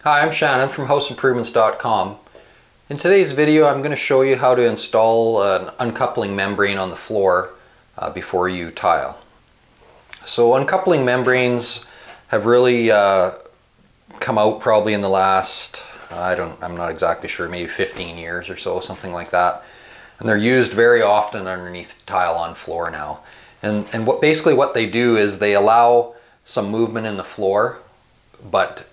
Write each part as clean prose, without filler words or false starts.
Hi, I'm Shannon from houseimprovements.com. In today's video I'm going to show you how to install an uncoupling membrane on the floor before you tile. So uncoupling membranes have really come out probably in the last, I'm not exactly sure, maybe 15 years or so, something like that. And they're used very often underneath tile on floor now. And basically what they do is they allow some movement in the floor, but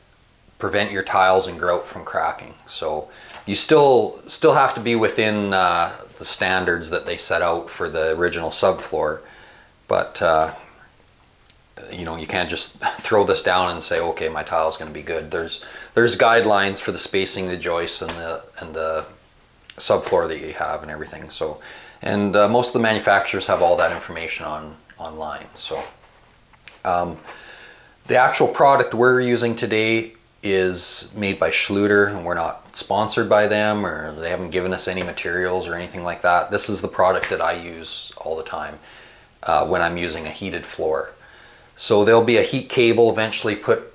prevent your tiles and grout from cracking. So you still have to be within the standards that they set out for the original subfloor, but you know, you can't just throw this down and say, okay, my tile's going to be good. There's guidelines for the spacing, the joists, and the subfloor that you have and everything. So, and most of the manufacturers have all that information online. So the actual product we're using today is made by Schluter, and we're not sponsored by them, or they haven't given us any materials or anything like that. This is the product that I use all the time when I'm using a heated floor. So there'll be a heat cable eventually put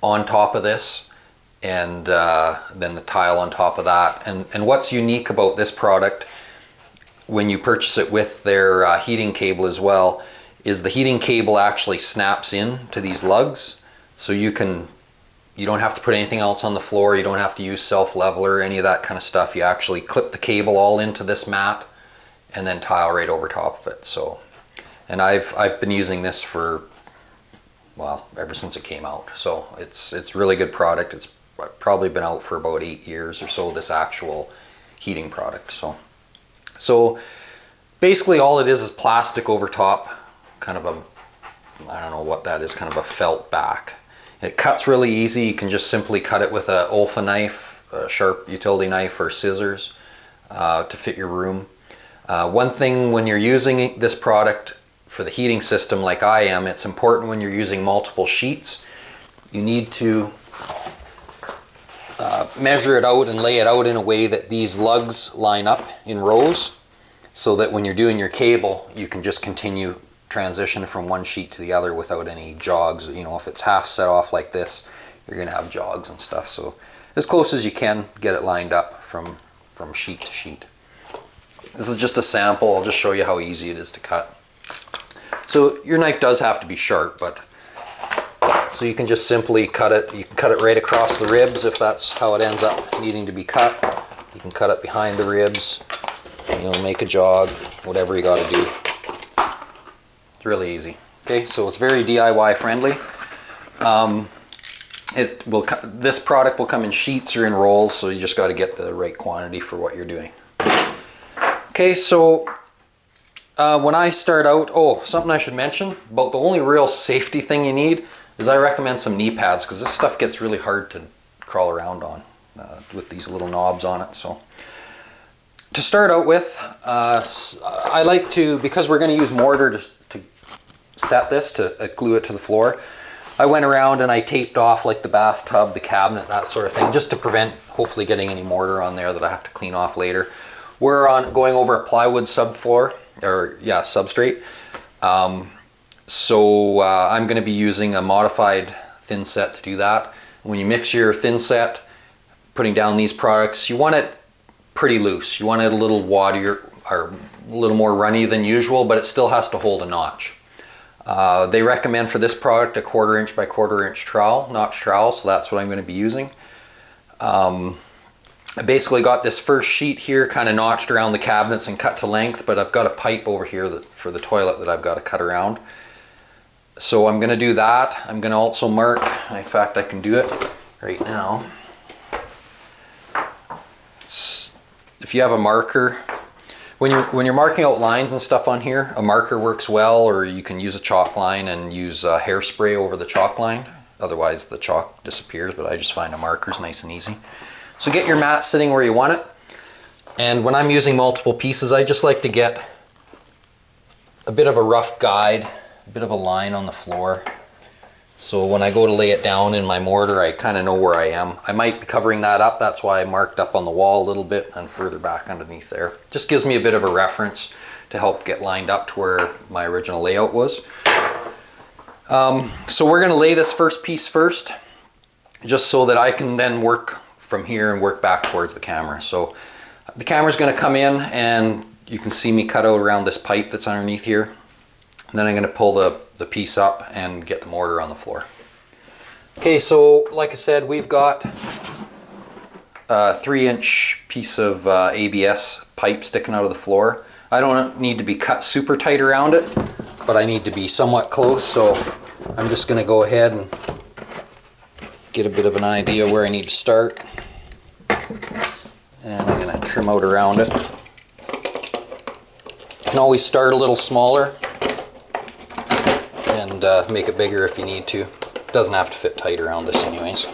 on top of this, and then the tile on top of that. And what's unique about this product, when you purchase it with their heating cable as well, is the heating cable actually snaps in to these lugs, so you don't have to put anything else on the floor. You don't have to use self-leveler, any of that kind of stuff. You actually clip the cable all into this mat and then tile right over top of it. So, and I've been using this for, well, ever since it came out. So it's really good product. It's probably been out for about 8 years or so, this actual heating product. So basically all it is plastic over top, kind of a, I don't know what that is, kind of a felt back. It cuts really easy. You can just simply cut it with a Olfa knife, a sharp utility knife, or scissors to fit your room. One thing when you're using this product for the heating system like I am, it's important when you're using multiple sheets, you need to measure it out and lay it out in a way that these lugs line up in rows, so that when you're doing your cable, you can just continue transition from one sheet to the other without any jogs. You know, if it's half set off like this, you're going to have jogs and stuff. So as close as you can, get it lined up from sheet to sheet. This is just a sample. I'll just show you how easy it is to cut. So your knife does have to be sharp, but so you can just simply cut it. You can cut it right across the ribs if that's how it ends up needing to be cut. You can cut it behind the ribs, you know, make a jog, whatever you got to do. Really easy. Okay, so it's very DIY friendly. This product will come in sheets or in rolls, so you just got to get the right quantity for what you're doing. Okay, so when I start out, something I should mention about the only real safety thing you need is I recommend some knee pads, because this stuff gets really hard to crawl around on with these little knobs on it. So to start out with, I like to, because we're going to use mortar to set this, to glue it to the floor, I went around and I taped off like the bathtub, the cabinet, that sort of thing, just to prevent hopefully getting any mortar on there that I have to clean off later. We're going over a plywood subfloor, or yeah, substrate. So I'm going to be using a modified thin set to do that. When you mix your thin set, putting down these products, you want it pretty loose. You want it a little waddier, or a little more runny than usual, but it still has to hold a notch. They recommend for this product a 1/4 inch by 1/4 inch trowel, notch trowel, so that's what I'm going to be using. I basically got this first sheet here kind of notched around the cabinets and cut to length, but I've got a pipe over here for the toilet that I've got to cut around. So I'm going to do that. I'm going to also mark, in fact I can do it right now. If you have a marker, when you're marking out lines and stuff on here, a marker works well, or you can use a chalk line and use hairspray over the chalk line. Otherwise the chalk disappears, but I just find a marker's nice and easy. So get your mat sitting where you want it. And when I'm using multiple pieces, I just like to get a bit of a rough guide, a bit of a line on the floor. So when I go to lay it down in my mortar, I kind of know where I am. I might be covering that up. That's why I marked up on the wall a little bit and further back underneath there. Just gives me a bit of a reference to help get lined up to where my original layout was. So we're going to lay this first piece first. just so that I can then work from here and work back towards the camera. So the camera's going to come in and you can see me cut out around this pipe that's underneath here. And then I'm going to pull the piece up and get the mortar on the floor. Okay, so like I said, we've got a 3-inch piece of ABS pipe sticking out of the floor. I don't need to be cut super tight around it, but I need to be somewhat close, so I'm just going to go ahead and get a bit of an idea where I need to start. And I'm going to trim out around it. You can always start a little smaller and make it bigger if you need to. It doesn't have to fit tight around this anyways.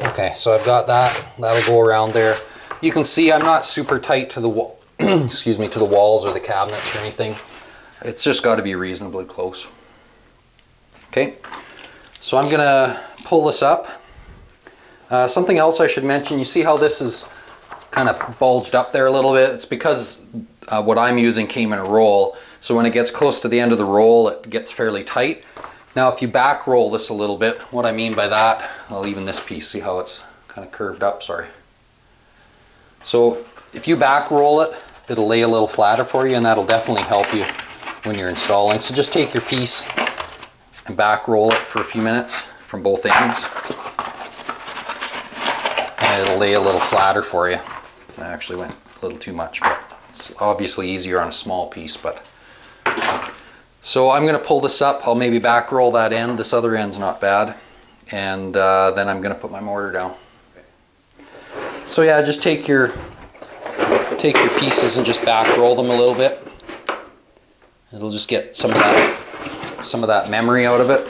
Okay, so I've got that. That'll go around there. You can see I'm not super tight to the wall, excuse me, to the walls or the cabinets or anything. It's just got to be reasonably close. Okay, so I'm gonna pull this up. Something else I should mention, you see how this is kind of bulged up there a little bit? It's because what I'm using came in a roll, so when it gets close to the end of the roll, it gets fairly tight. Now if you back roll this a little bit, what I mean by that, I'll even this piece, see how it's kind of curved up, sorry. So if you back roll it, it'll lay a little flatter for you, and that'll definitely help you when you're installing. So just take your piece and back roll it for a few minutes from both ends, and it'll lay a little flatter for you. I actually went a little too much, but it's obviously easier on a small piece. But so I'm going to pull this up. I'll maybe back roll that end. This other end's not bad. And then I'm going to put my mortar down. So yeah, just take your pieces and just back roll them a little bit. It'll just get some of that memory out of it.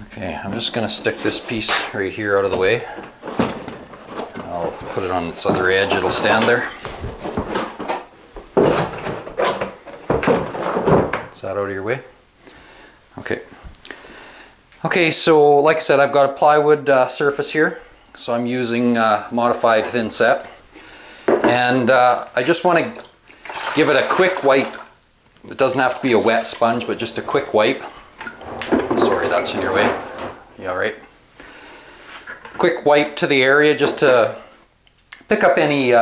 Okay, I'm just going to stick this piece right here out of the way. I'll put it on its other edge, it'll stand there. Is that out of your way? Okay. Okay, so like I said, I've got a plywood surface here. So I'm using modified thin set. And I just want to give it a quick wipe. It doesn't have to be a wet sponge, but just a quick wipe. Sorry, that's in your way. Yeah, right. Quick wipe to the area just to pick up any, you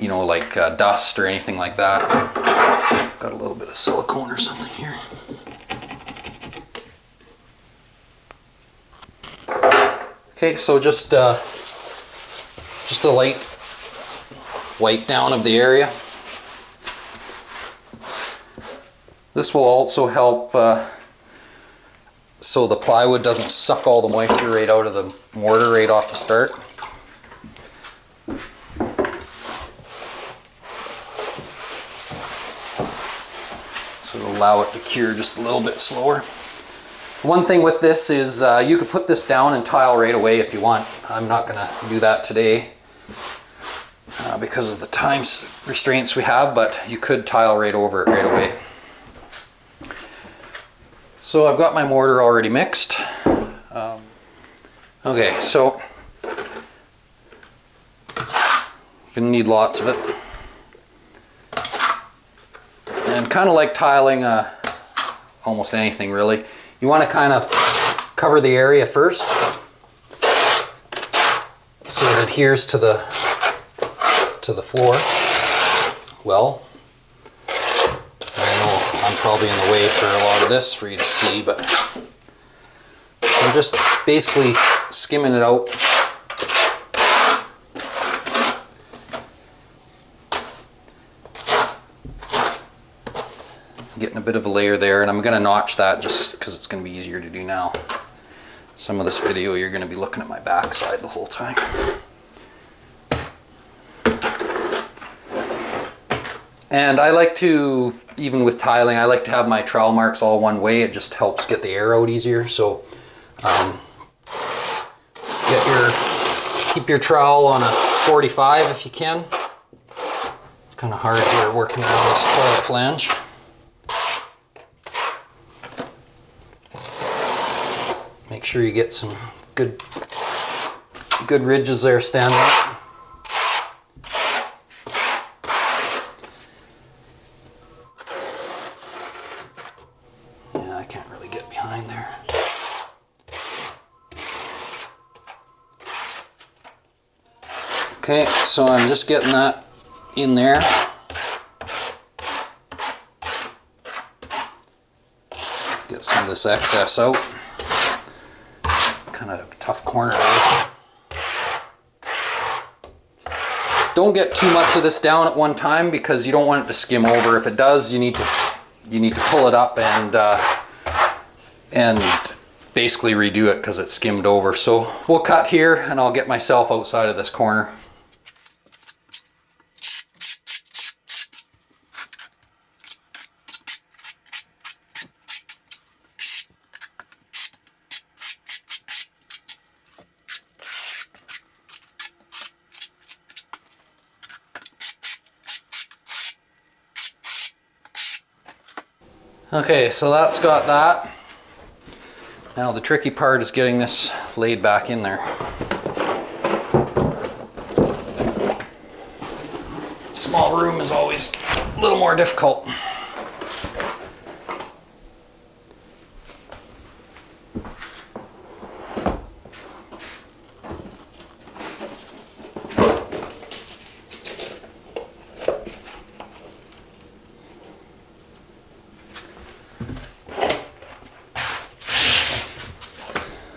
know, like dust or anything like that. Got a little bit of silicone or something here. Okay, so just a light wipe down of the area. This will also help so the plywood doesn't suck all the moisture right out of the mortar right off the start. So it'll allow it to cure just a little bit slower. One thing with this is you could put this down and tile right away if you want. I'm not going to do that today because of the time restraints we have, but you could tile right over it right away. So I've got my mortar already mixed. Okay, so you're gonna need lots of it. And kind of like tiling almost anything really, you want to kind of cover the area first so it adheres to the floor well. I'm probably in the way for a lot of this for you to see, but I'm just basically skimming it out. Getting a bit of a layer there, and I'm going to notch that just because it's going to be easier to do now. some of this video you're going to be looking at my backside the whole time. And I like to, even with tiling, I like to have my trowel marks all one way. It just helps get the air out easier. So keep your trowel on a 45 if you can. It's kind of hard here working around this toilet flange. Make sure you get some good ridges there standing up. Yeah, I can't really get behind there. Okay, so I'm just getting that in there. Get some of this excess out. Kind of a tough corner there. Don't get too much of this down at one time because you don't want it to skim over. If it does, you need to pull it up and basically redo it because it skimmed over. So we'll cut here and I'll get myself outside of this corner. Okay, so that's got that. Now the tricky part is getting this laid back in there. Small room is always a little more difficult.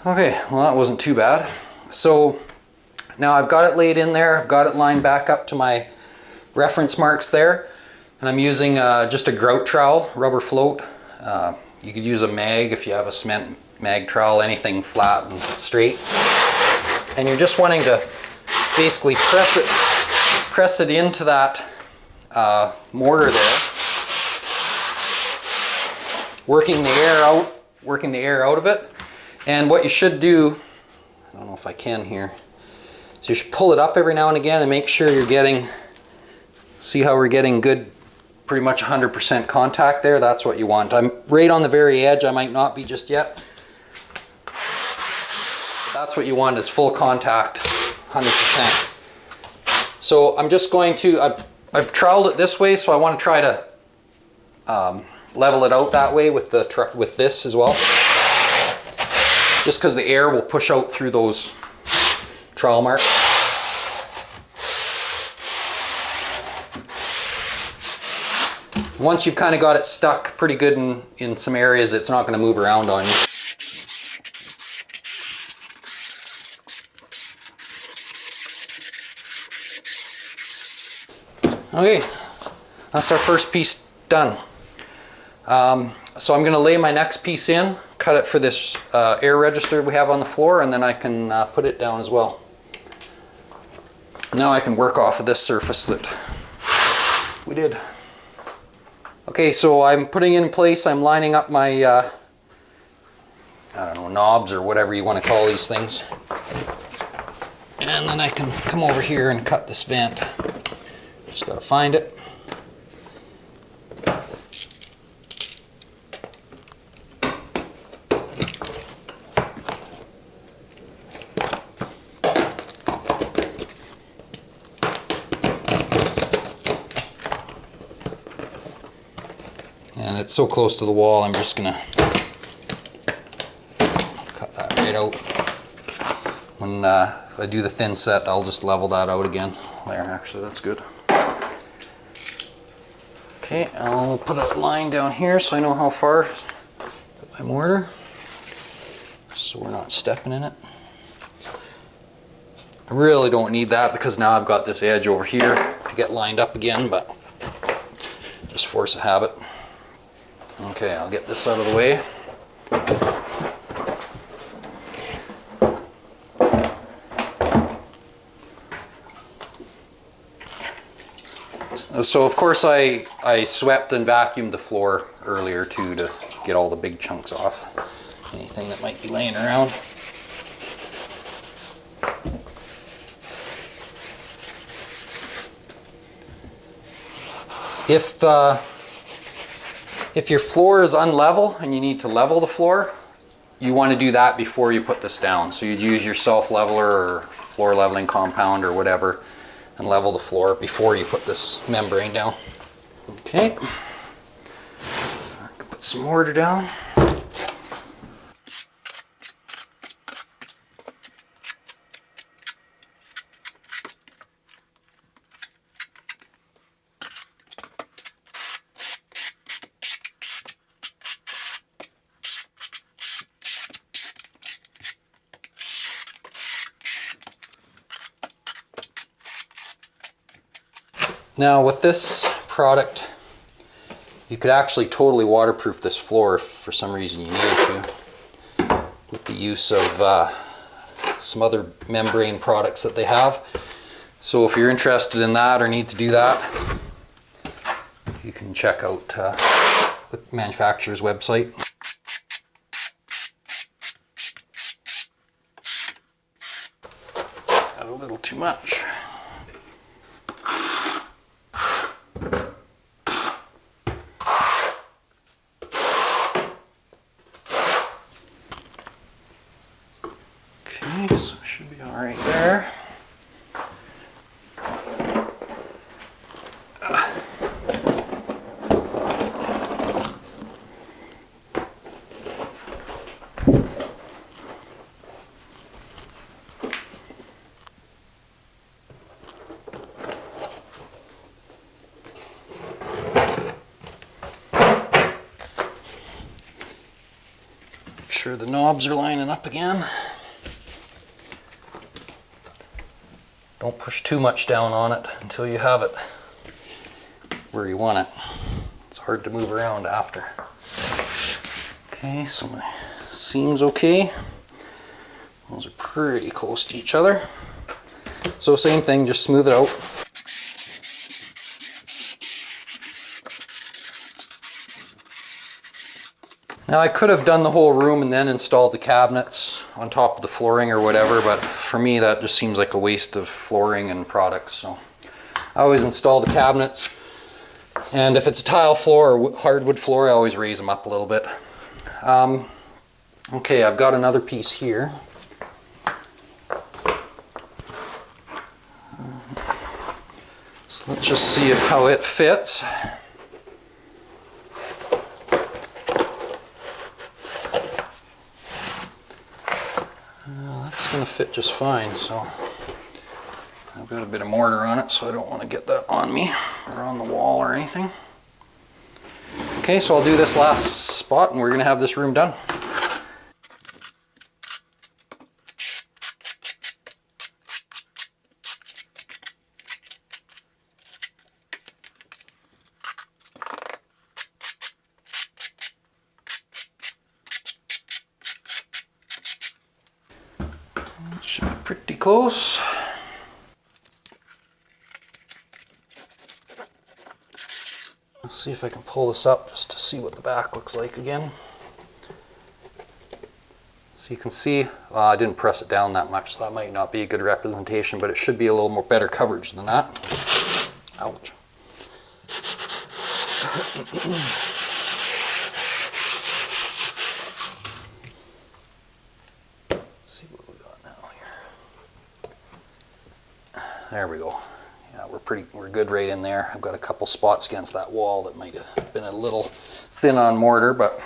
Okay, well that wasn't too bad. So now I've got it laid in there, I've got it lined back up to my reference marks there, and I'm using just a grout trowel, rubber float. You could use a mag if you have a cement mag trowel, anything flat and straight. And you're just wanting to basically press it into that mortar there, working the air out of it. And what you should do, I don't know if I can here, so you should pull it up every now and again and make sure you're getting, see how we're getting good, pretty much 100% contact there. That's what you want. I'm right on the very edge, I might not be just yet. But that's what you want, is full contact, 100%. So I'm just going to, I've troweled it this way, so I want to try to level it out that way with this as well. Just because the air will push out through those trowel marks. Once you've kind of got it stuck pretty good in some areas, it's not going to move around on you. Okay, that's our first piece done. So I'm going to lay my next piece in, cut it for this air register we have on the floor, and then I can put it down as well. Now I can work off of this surface that we did. Okay, so I'm putting in place, I'm lining up my, I don't know, knobs or whatever you want to call these things. And then I can come over here and cut this vent. Just got to find it. And it's so close to the wall, I'm just gonna cut that right out. When I do the thin set, I'll just level that out again. There, actually, that's good. Okay, I'll put a line down here so I know how far to put my mortar, so we're not stepping in it. I really don't need that because now I've got this edge over here to get lined up again, but just force of habit. Okay, I'll get this out of the way. So of course I swept and vacuumed the floor earlier too to get all the big chunks off. Anything that might be laying around. If your floor is unlevel and you need to level the floor, you want to do that before you put this down. So you'd use your self-leveler or floor leveling compound or whatever and level the floor before you put this membrane down. Okay, I can put some mortar down. Now with this product, you could actually totally waterproof this floor if for some reason you needed to, with the use of some other membrane products that they have. So if you're interested in that or need to do that, you can check out the manufacturer's website. Got a little too much. So it should be all right there. Make sure the knobs are lining up again. Don't push too much down on it until you have it where you want it. It's hard to move around after. Okay, so my seam's okay. Those are pretty close to each other. So same thing, just smooth it out. Now I could have done the whole room and then installed the cabinets on top of the flooring or whatever, but for me that just seems like a waste of flooring and products. So I always install the cabinets, and if it's a tile floor or hardwood floor, I always raise them up a little bit. Okay, I've got another piece here. So let's just see how it fits. That's going to fit just fine, so I've got a bit of mortar on it, so I don't want to get that on me or on the wall or anything. Okay, so I'll do this last spot and we're going to have this room done. Should be pretty close. Let's see if I can pull this up just to see what the back looks like again. So you can see, I didn't press it down that much, so that might not be a good representation, but it should be a little more better coverage than that. Ouch. There we go. Yeah, we're good right in there. I've got a couple spots against that wall that might have been a little thin on mortar, but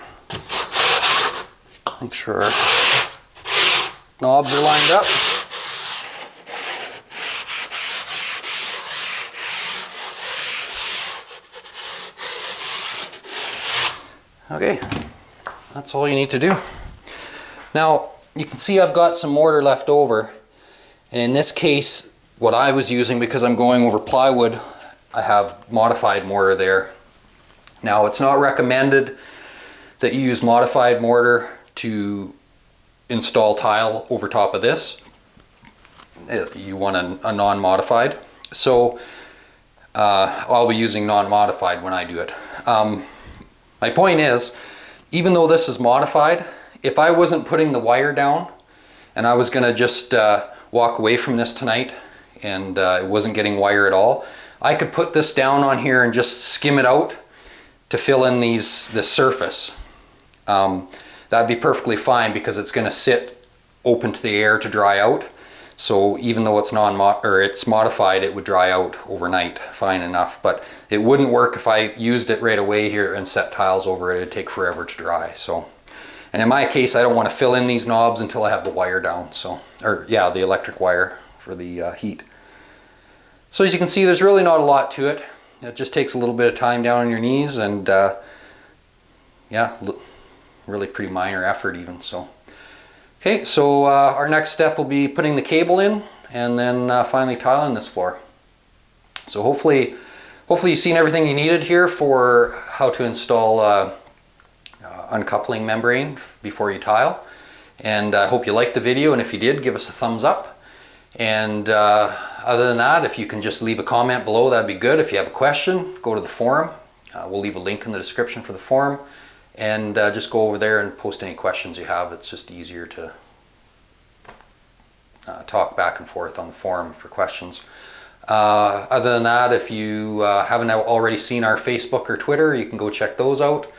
make sure our knobs are lined up. Okay, that's all you need to do. Now, you can see I've got some mortar left over, and in this case, what I was using, because I'm going over plywood, I have modified mortar there. Now, it's not recommended that you use modified mortar to install tile over top of this. You want a non-modified. So I'll be using non-modified when I do it. My point is, even though this is modified, if I wasn't putting the wire down and I was going to just walk away from this tonight and it wasn't getting wire at all, I could put this down on here and just skim it out to fill in this surface. That'd be perfectly fine because it's going to sit open to the air to dry out. So even though it's it's modified, it would dry out overnight fine enough. But it wouldn't work if I used it right away here and set tiles over it. It'd take forever to dry. So, and in my case, I don't want to fill in these knobs until I have the wire down. So, or yeah, the electric wire for the heat. So as you can see, there's really not a lot to it. It just takes a little bit of time down on your knees, and yeah, really pretty minor effort even. So, okay, so our next step will be putting the cable in and then finally tiling this floor. So hopefully you've seen everything you needed here for how to install uncoupling membrane before you tile. And I hope you liked the video, and if you did, give us a thumbs up. And other than that, if you can just leave a comment below, that'd be good. If you have a question, go to the forum. We'll leave a link in the description for the forum, and just go over there and post any questions you have. It's just easier to talk back and forth on the forum for questions. Other than that, if you haven't already seen our Facebook or Twitter, you can go check those out.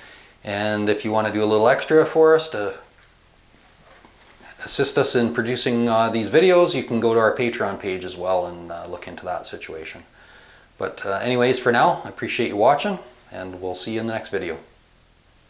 And if you want to do a little extra for us to assist us in producing these videos, you can go to our Patreon page as well and look into that situation. But anyways, for now, I appreciate you watching, and we'll see you in the next video.